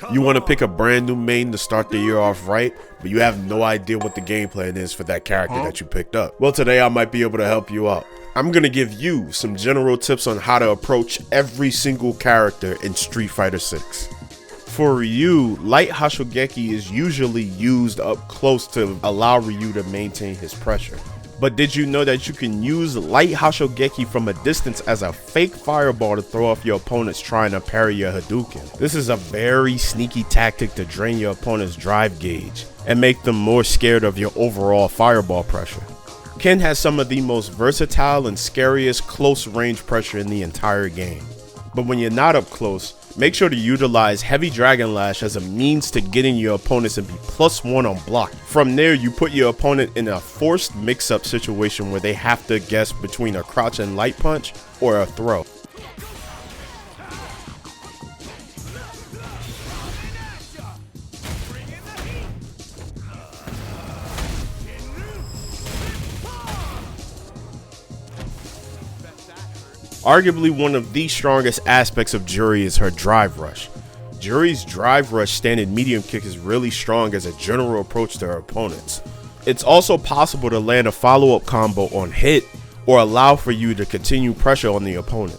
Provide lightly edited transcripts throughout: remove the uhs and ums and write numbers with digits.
You want to pick a brand new main to start the year off right, but you have no idea what the game plan is for that character that you picked up. Well, today I might be able to help you out. I'm going to give you some general tips on how to approach every single character in Street Fighter 6. For Ryu, light Hashogeki is usually used up close to allow Ryu to maintain his pressure. But did you know that you can use light Hashogeki from a distance as a fake fireball to throw off your opponents trying to parry your Hadouken? This is a very sneaky tactic to drain your opponent's drive gauge and make them more scared of your overall fireball pressure. Ken has some of the most versatile and scariest close range pressure in the entire game. But when you're not up close, make sure to utilize Heavy Dragon Lash as a means to getting your opponents and be +1 on block. From there, you put your opponent in a forced mix-up situation where they have to guess between a crouch and light punch or a throw. Arguably one of the strongest aspects of Juri is her drive rush. Juri's drive rush standing medium kick is really strong as a general approach to her opponents. It's also possible to land a follow-up combo on hit or allow for you to continue pressure on the opponent.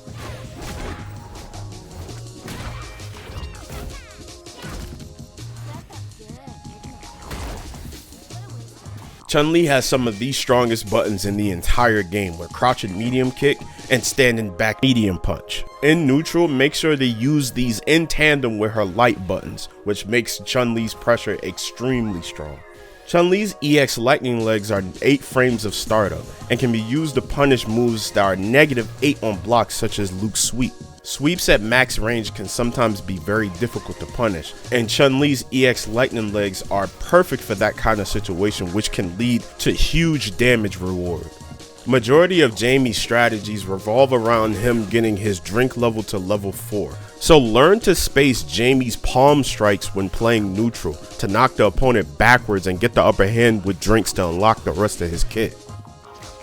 Chun-Li has some of the strongest buttons in the entire game with crouching medium kick and standing back medium punch. In neutral, make sure to use these in tandem with her light buttons, which makes Chun-Li's pressure extremely strong. Chun-Li's EX lightning legs are 8 frames of startup and can be used to punish moves that are -8 on blocks such as Luke's sweep. Sweeps at max range can sometimes be very difficult to punish, and Chun-Li's EX lightning legs are perfect for that kind of situation, which can lead to huge damage reward. Majority of Jamie's strategies revolve around him getting his drink level to level 4. So learn to space Jamie's palm strikes when playing neutral to knock the opponent backwards and get the upper hand with drinks to unlock the rest of his kit.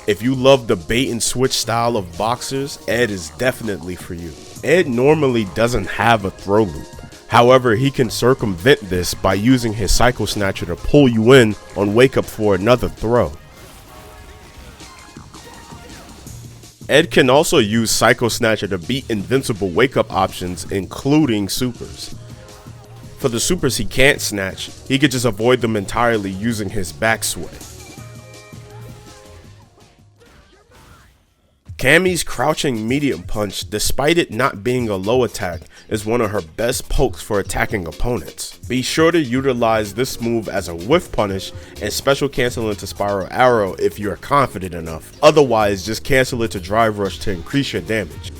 If you love the bait and switch style of boxers, Ed is definitely for you. Ed normally doesn't have a throw loop. However, he can circumvent this by using his Psycho Snatcher to pull you in on wake up for another throw. Ed can also use Psycho Snatcher to beat invincible wake up options, including supers. For the supers he can't snatch, he could just avoid them entirely using his back sway. Cammy's crouching medium punch, despite it not being a low attack, is one of her best pokes for attacking opponents. Be sure to utilize this move as a whiff punish and special cancel into Spiral Arrow if you are confident enough. Otherwise, just cancel it to drive rush to increase your damage.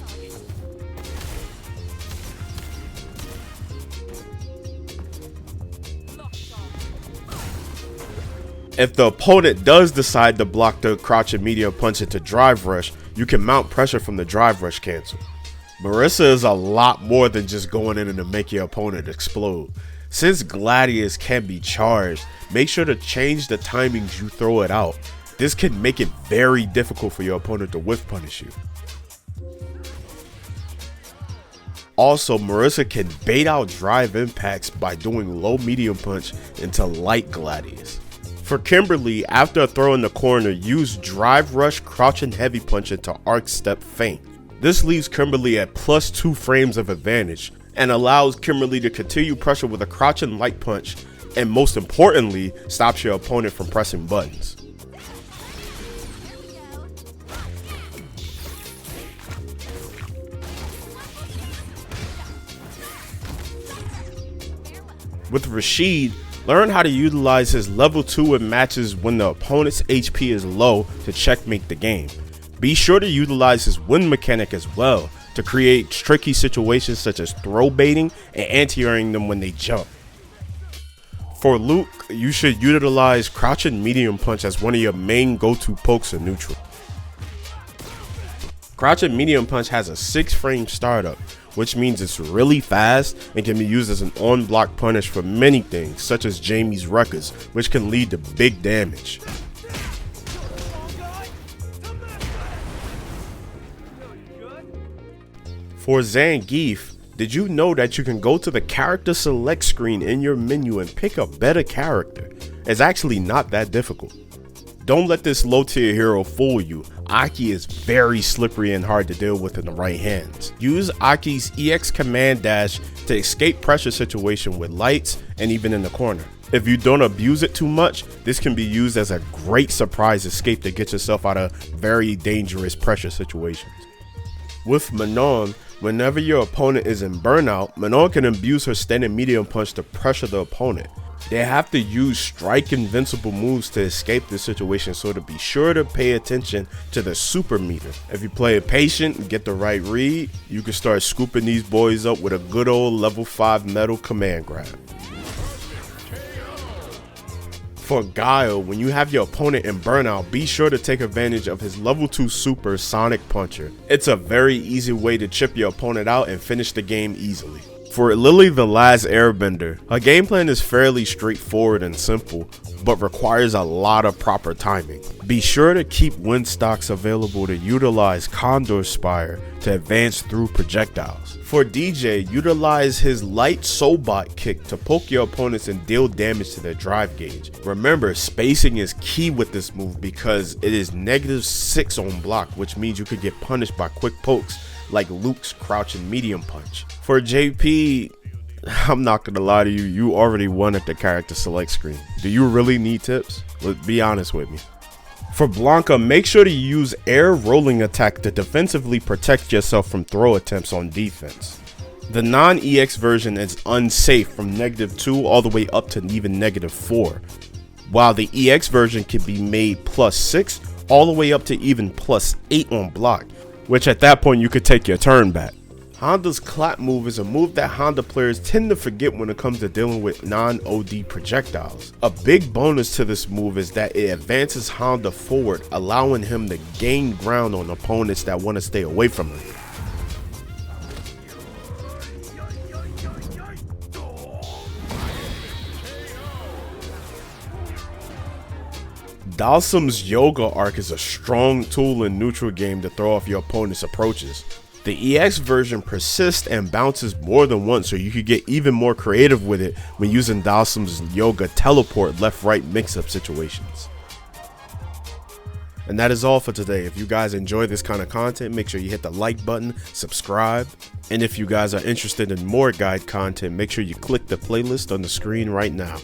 If the opponent does decide to block the crouching medium punch into drive rush, you can mount pressure from the drive rush cancel. Marisa is a lot more than just going in and to make your opponent explode. Since Gladius can be charged, make sure to change the timings you throw it out. This can make it very difficult for your opponent to whiff punish you. Also, Marisa can bait out drive impacts by doing low medium punch into light Gladius. For Kimberly, after a throw in the corner, use drive rush, crouch and heavy punch into arc step feint. This leaves Kimberly at +2 frames of advantage and allows Kimberly to continue pressure with a crouch and light punch, and most importantly, stops your opponent from pressing buttons. With Rashid, learn how to utilize his level 2 in matches when the opponent's HP is low to checkmate the game. Be sure to utilize his wind mechanic as well to create tricky situations such as throw baiting and anti-airing them when they jump. For Luke, you should utilize crouch and medium punch as one of your main go-to pokes in neutral. Crouch and medium punch has a 6 frame startup, which means it's really fast and can be used as an on-block punish for many things, such as Jamie's records, which can lead to big damage. For Zangief, Did you know that you can go to the character select screen in your menu and pick a better character? It's actually not that difficult. Don't let this low tier hero fool you. Aki is very slippery and hard to deal with in the right hands. Use Aki's EX command dash to escape pressure situation with lights and even in the corner. If you don't abuse it too much, this can be used as a great surprise escape to get yourself out of very dangerous pressure situations. With Manon, whenever your opponent is in burnout, Manon can abuse her standing medium punch to pressure the opponent. They have to use strike invincible moves to escape this situation, so to be sure to pay attention to the super meter. If you play it patient and get the right read, you can start scooping these boys up with a good old level 5 metal command grab. For Guile, when you have your opponent in burnout, be sure to take advantage of his level 2 super Sonic Puncher. It's a very easy way to chip your opponent out and finish the game easily. For Lily the Last Airbender, her game plan is fairly straightforward and simple, but requires a lot of proper timing. Be sure to keep wind stocks available to utilize Condor Spire to advance through projectiles. For Dee Jay, utilize his light Soulbot kick to poke your opponents and deal damage to their drive gauge. Remember, spacing is key with this move because it is -6 on block, which means you could get punished by quick pokes like Luke's crouching medium punch. For JP, I'm not gonna lie to you, you already won at the character select screen. Do you really need tips? Be honest with me. For Blanca, make sure to use air rolling attack to defensively protect yourself from throw attempts on defense. The non-EX version is unsafe from -2 all the way up to even -4, while the EX version can be made +6 all the way up to even +8 on block, which at that point you could take your turn back. Honda's clap move is a move that Honda players tend to forget when it comes to dealing with non-OD projectiles. A big bonus to this move is that it advances Honda forward, allowing him to gain ground on opponents that want to stay away from him. Dalsim's Yoga Arc is a strong tool in neutral game to throw off your opponent's approaches. The EX version persists and bounces more than once, so you could get even more creative with it when using Dalsim's Yoga Teleport left-right mix-up situations. And that is all for today. If you guys enjoy this kind of content, make sure you hit the like button, subscribe, and if you guys are interested in more guide content, make sure you click the playlist on the screen right now.